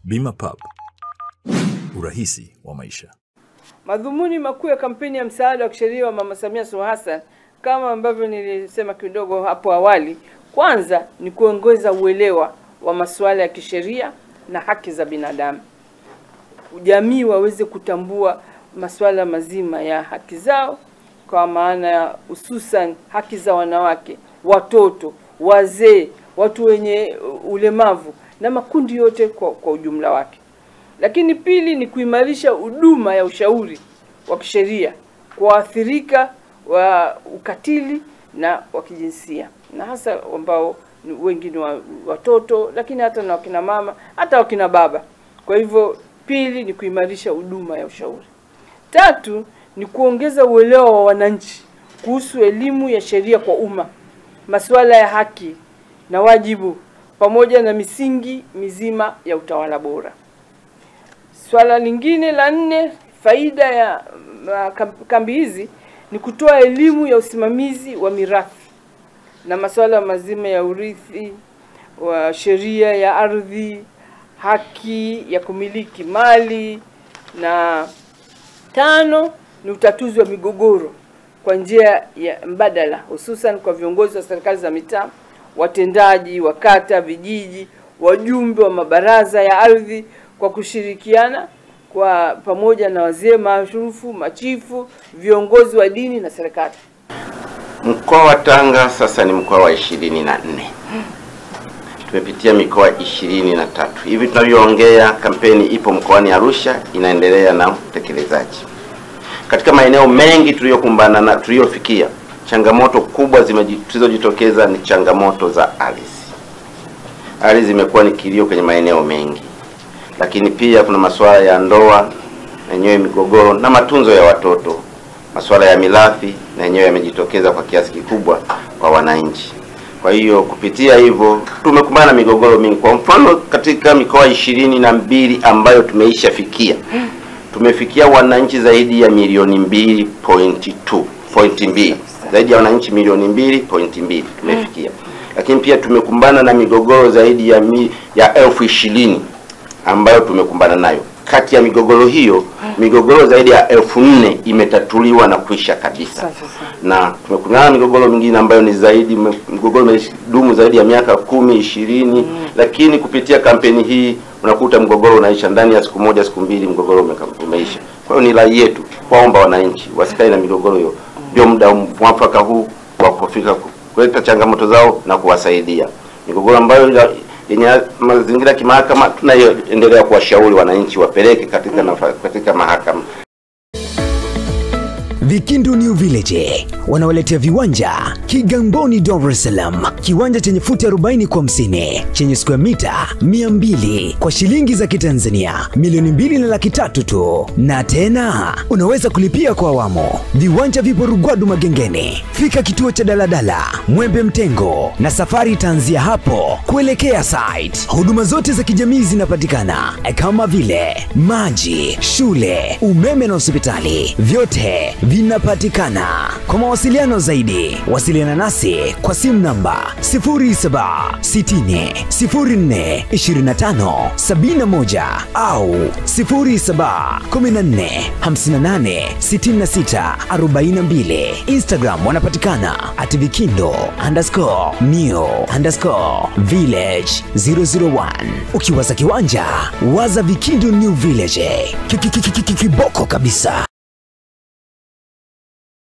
Bima Pub, urahisi wa maisha. Madhumuni makuu ya kampeni ya msaada wa kisheria wa Mama Samia Suluhu Hassan, kama ambavyo nilisema kidogo hapo awali, kwanza ni kuongeza uelewa wa masuala ya kisheria na haki za binadamu. Jamii waweze kutambua masuala mazima ya haki zao, kwa maana ya hususan haki za wanawake, watoto, wazee, watu wenye ulemavu na makundi yote kwa ujumla wake. Lakini pili ni kuimarisha huduma ya ushauri wa kisheria kwa waathirika wa ukatili na wa kijinsia, na hasa ambao wengi ni watoto, lakini hata na wakina mama, hata wakina baba. Kwa hivyo pili ni kuimarisha huduma ya ushauri. Tatu ni kuongeza uelewa wa wananchi kuhusu elimu ya sheria kwa umma, masuala ya haki na wajibu, pamoja na misingi mizima ya utawala bora. Swala lingine la nne, faida ya kambi hizi ni kutoa elimu ya usimamizi wa mirathi na masuala mazima ya urithi wa sheria ya ardhi, haki ya kumiliki mali, na tano ni utatuzi wa migogoro kwa njia ya mbadala, hususan kwa viongozi wa serikali za mitaa, watendaji wa kata, vijiji, wajumbe wa mabaraza ya ardhi, kwa kushirikiana kwa pamoja na wazee maarufu, machifu, viongozi wa dini na serikali. Mkoa wa Tanga sasa ni mkoa wa 24. Tumepitia mikoa 23. Hivi tunavyoongea kampeni ipo mkoani Arusha, inaendelea na utekelezaji. Katika maeneo mengi tuliyokumbana na tuliyofikia, changamoto kubwa zilizojitokeza ni changamoto za ardhi. Ardhi zimekuwa ni kilio kwenye maeneo mengi. Lakini pia kuna masuala ya ndoa na yenyewe migogoro, na matunzo ya watoto. Masuala ya mirathi na yenyewe yamejitokeza kwa kiasi kikubwa kwa wananchi. Kwa hiyo kupitia hivyo tumekumbana na migogoro mingi. Kwa mfano katika mikoa 22 ambayo tumeishafikia, tumefikia wananchi zaidi ya milioni 2.2, zaidi ya wananchi milioni 2.2 tumefikia. Lakini pia tumekumbana na migogoro zaidi ya 20,000 ambayo tumekumbana nayo. Kati ya migogoro hiyo, migogoro zaidi ya 4,000 imetatuliwa na kuisha kabisa. Na tumekumbana na migogoro mingine ambayo ni zaidi, migogoro imedumu zaidi ya miaka 10, 20, lakini kupitia kampeni hii unakuta mgogoro unaisha ndani ya siku moja, siku mbili mgogoro umeisha. Kwa hiyo ni rai yetu kuomba wananchi wasikae na migogoro hiyo. Ndio muda mwafaka huu wa kufika kuleta changamoto zao na kuwasaidia. Migogoro ambayo yenye mazingira kimahakama, tunaendelea kuwashauri wananchi wapeleke katika mahakama. Vikindu New Village wanawaletea viwanja Kigamboni, Dar es Salaam. Kiwanja chenye futi 40 kwa 50 chenye square mita 200 kwa shilingi za Kitanzania milioni 2.3 tu. Na tena unaweza kulipia kwa awamu. Viwanja vipo Rugwadu Magengeni. Fika kituo cha daladala Mwembe Mtengo na safari itaanzia hapo kuelekea site. Huduma zote za kijamii zinapatikana kama vile maji, shule, umeme na hospitali. Vyote vinapatikana. Kwa mawasiliano zaidi, wasiliana nasi kwa simu namba 0760042571 au 0714586642. Instagram wanapatikana @vikindo_new_village 001. Ukiwaza kiwanja, waza Vikindu New Village. Kiboko kabisa.